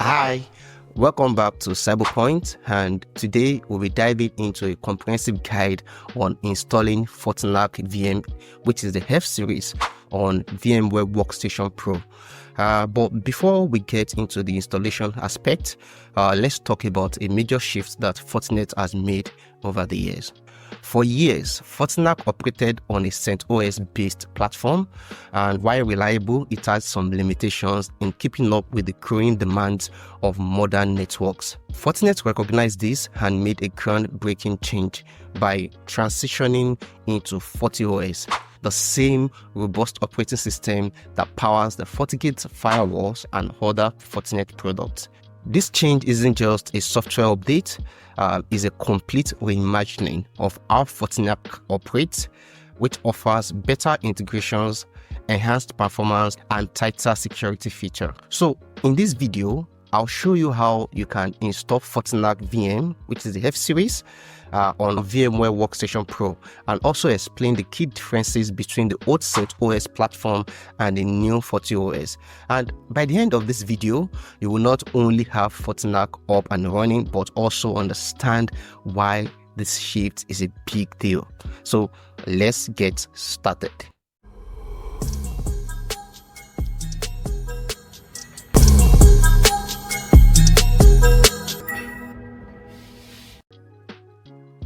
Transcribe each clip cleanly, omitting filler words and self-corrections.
Hi, welcome back to CyberPoint, and today we'll be diving into a comprehensive guide on installing FortiNAC VM, which is the F series on VMware Workstation Pro. But before we get into the installation aspect, let's talk about a major shift that Fortinet has made over the years. For years, FortiNAC operated on a CentOS based platform, and while reliable, it has some limitations in keeping up with the growing demands of modern networks. Fortinet recognized this and made a groundbreaking change by transitioning into FortiOS, the same robust operating system that powers the FortiGate firewalls and other Fortinet products. This change isn't just a software update, it's a complete reimagining of how FortiNAC operates, which offers better integrations, enhanced performance, and tighter security features. So in this video, I'll show you how you can install FortiNAC VM, which is the F series, on VMware Workstation Pro, and also explain the key differences between the old CentOS platform and the new FortiOS. And by the end of this video, you will not only have FortiNAC up and running, but also understand why this shift is a big deal. So let's get started.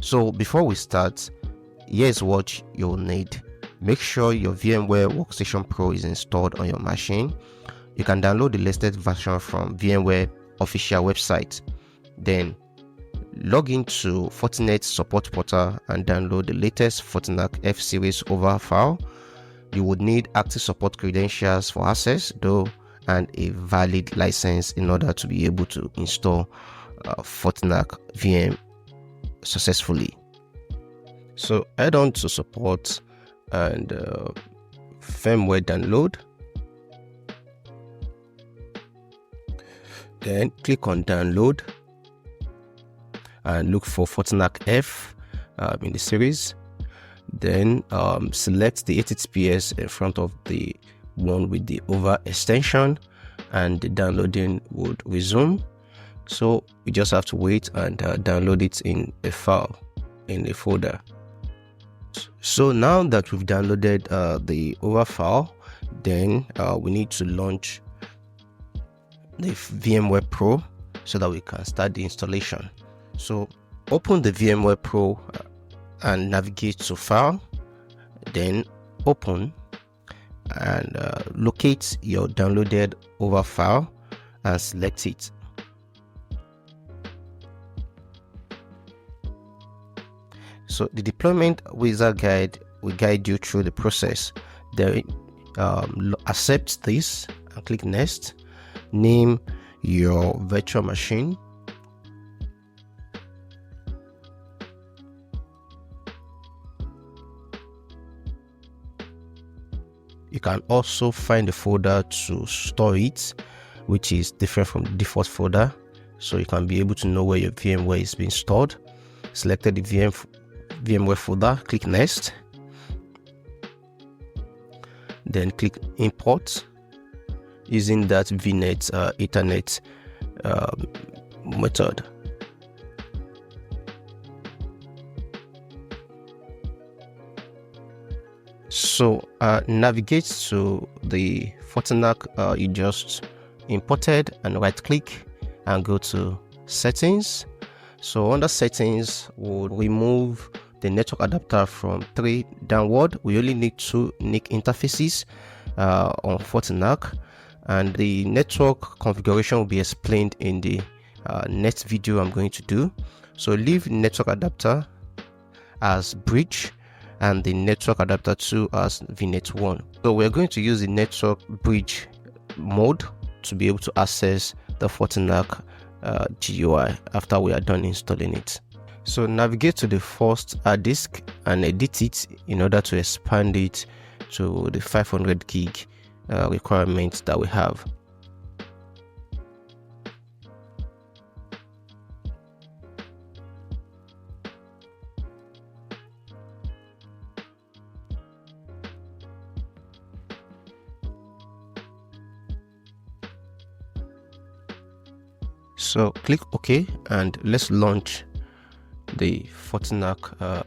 So before we start, here's what you'll need. Make sure your VMware Workstation Pro is installed on your machine. You can download the latest version from VMware official website. Then log into Fortinet support portal and download the latest FortiNAC F series OVA file. You would need active support credentials for access though, and a valid license in order to be able to install FortiNAC VM successfully. So head on to support and firmware download, then click on download and look for FortiNAC F in the series. Then select the 8 in front of the one with the OVA extension, and the downloading would resume. So we just have to wait and download it in a file, in a folder. So now that we've downloaded the OVA file, then we need to launch the VMware Pro so that we can start the installation. So open the VMware Pro and navigate to File, then Open, and locate your downloaded OVA file and select it. So the deployment wizard guide will guide you through the process. Then accept this and click next. Name your virtual machine. You can also find a folder to store it, which is different from the default folder, so you can be able to know where your VMware is being stored. Selected the VMware folder, click next, then click import using that VNet Ethernet method. So navigate to the FortiNAC you just imported and right click and go to settings. So under settings, we'll remove the network adapter from 3 downward. We only need 2 NIC interfaces on FortiNAC, and the network configuration will be explained in the next video I'm going to do. So leave network adapter as bridge and the network adapter 2 as VNet 1. So we're going to use the network bridge mode to be able to access the FortiNAC GUI after we are done installing it. So navigate to the first hard disk and edit it in order to expand it to the 500 gig requirements that we have. So click OK and let's launch the FortiNAC.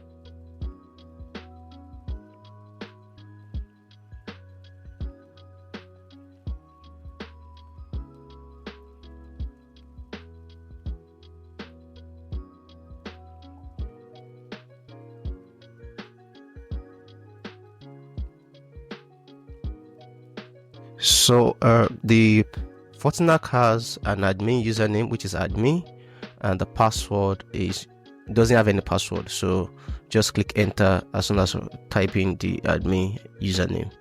So the FortiNAC has an admin username, which is admin, and the password doesn't have any password. So just click enter as soon as you type in the admin username.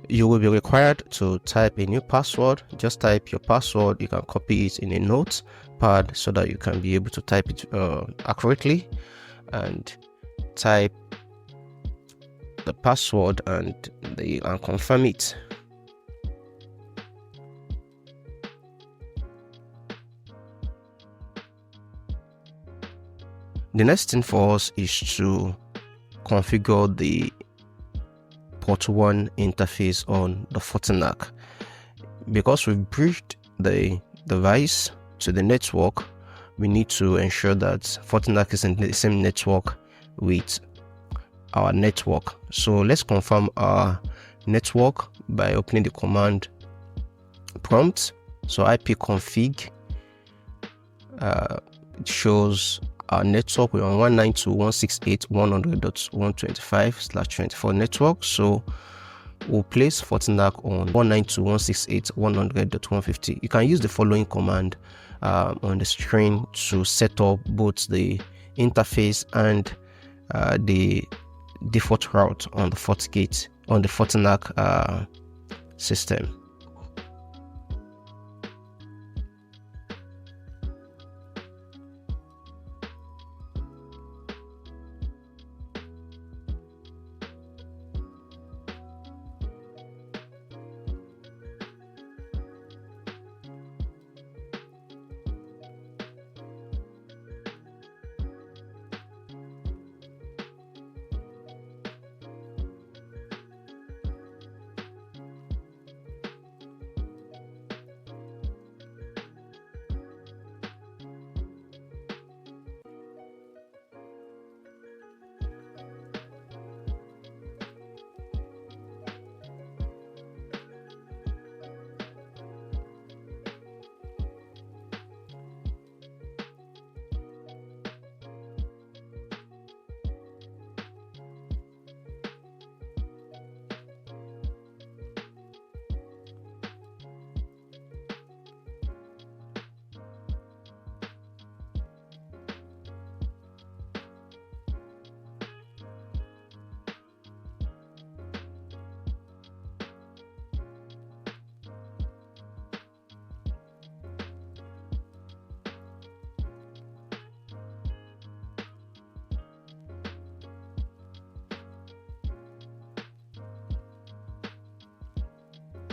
You will be required to type a new password. Just type your password. You can copy it in a notepad so that you can be able to type it accurately, and type the password and confirm it. The next thing for us is to configure the port 1 interface on the FortiNAC. Because we've bridged the device to the network, we need to ensure that FortiNAC is in the same network with our network. So let's confirm our network by opening the command prompt. So ipconfig it shows our network. We're on 192.168.100.125/24 network. So we'll place FortiNAC on 192.168.100.150. You can use the following command on the screen to set up both the interface and the default route on the FortiNAC system.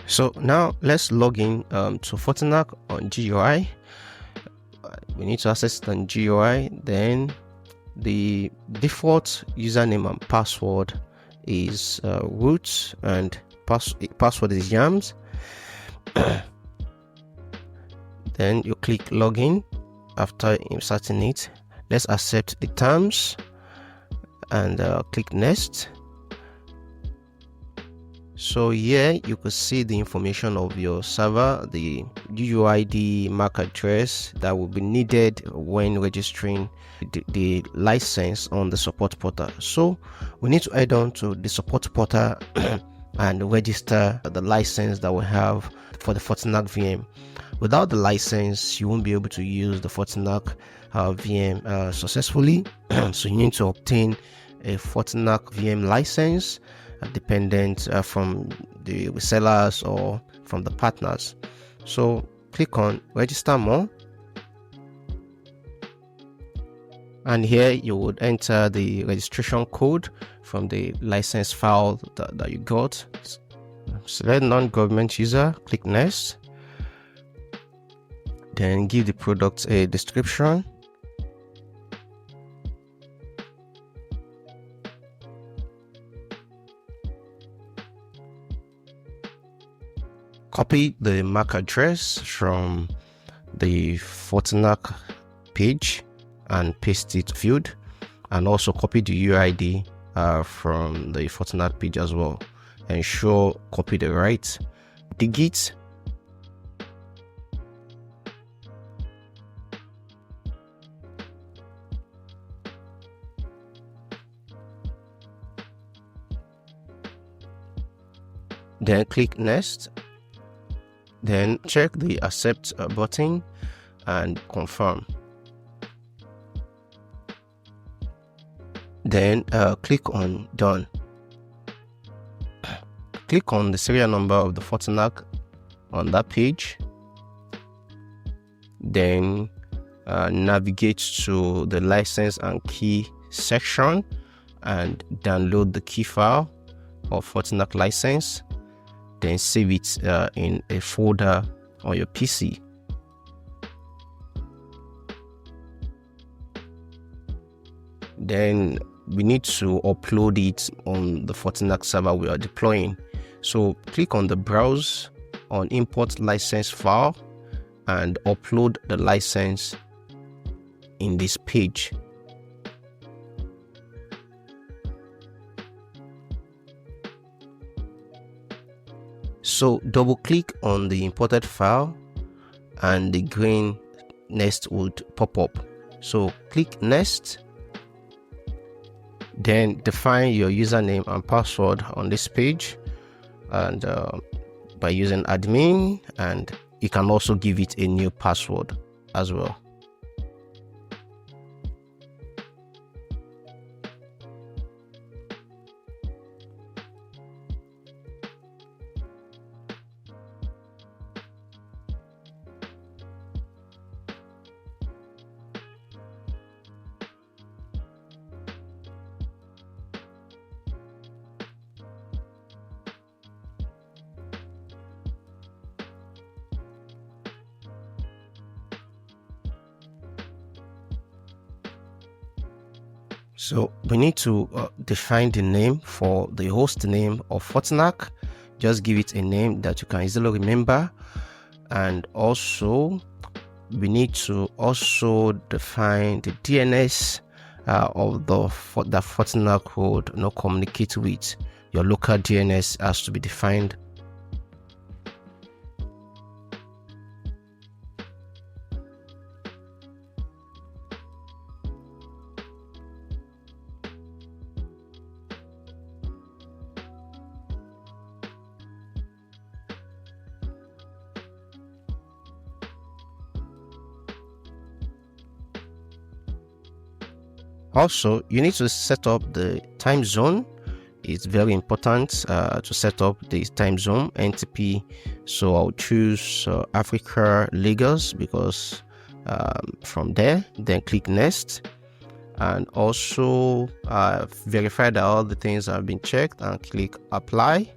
So now let's log in to FortiNAC on GUI. We need to access it on GUI. Then the default username and password is root, and password is yams. Then you click login. After inserting it, let's accept the terms and click next. So here you could see the information of your server, the UUID, MAC address that will be needed when registering the license on the support portal. So we need to head on to the support portal and register the license that we have for the FortiNAC VM. Without the license, you won't be able to use the FortiNAC VM successfully. So you need to obtain a FortiNAC VM license dependent from the resellers or from the partners. So click on register more, and here you would enter the registration code from the license file that you got. Select non-government user, click next, then give the product a description. Copy the MAC address from the FortiNAC page and paste it field, and also copy the UID from the FortiNAC page as well. Ensure copy the right digits. Then click next. Then check the accept button and confirm. Then click on done. Click on the serial number of the FortiNAC on that page. Then navigate to the license and key section and download the key file of FortiNAC license. Then save it in a folder on your PC. Then we need to upload it on the FortiNAC server we are deploying. So click on the browse on import license file and upload the license in this page. So double click on the imported file and the green next would pop up. So click next. Then define your username and password on this page, and by using admin, and you can also give it a new password as well. So we need to define the name for the host name of FortiNAC. Just give it a name that you can easily remember. And also we need to also define the DNS of the FortiNAC would communicate with. Your local DNS has to be defined. Also, you need to set up the time zone. It's very important to set up the time zone NTP. So I'll choose Africa, Lagos, because from there, then click next. And also verify that all the things have been checked and click apply.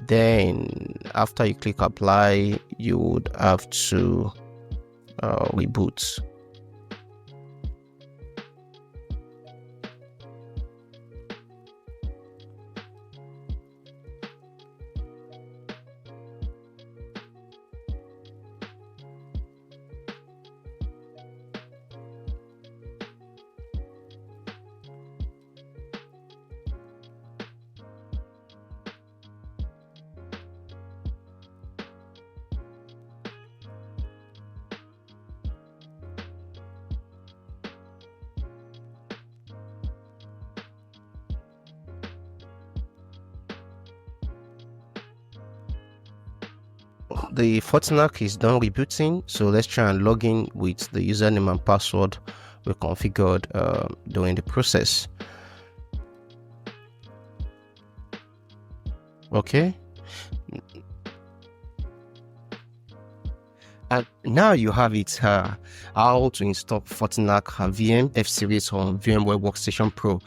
Then after you click apply, you would have to reboot. The FortiNAC is done rebooting, so let's try and log in with the username and password we configured during the process. Okay, and now you have it how to install FortiNAC VM F series on VMware Workstation Pro,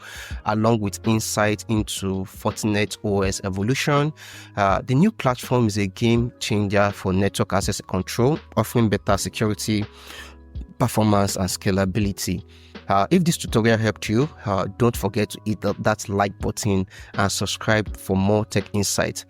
along with insight into Fortinet OS evolution. The new platform is a game changer for network access control, offering better security, performance, and scalability. If this tutorial helped you, don't forget to hit that like button and subscribe for more tech insights.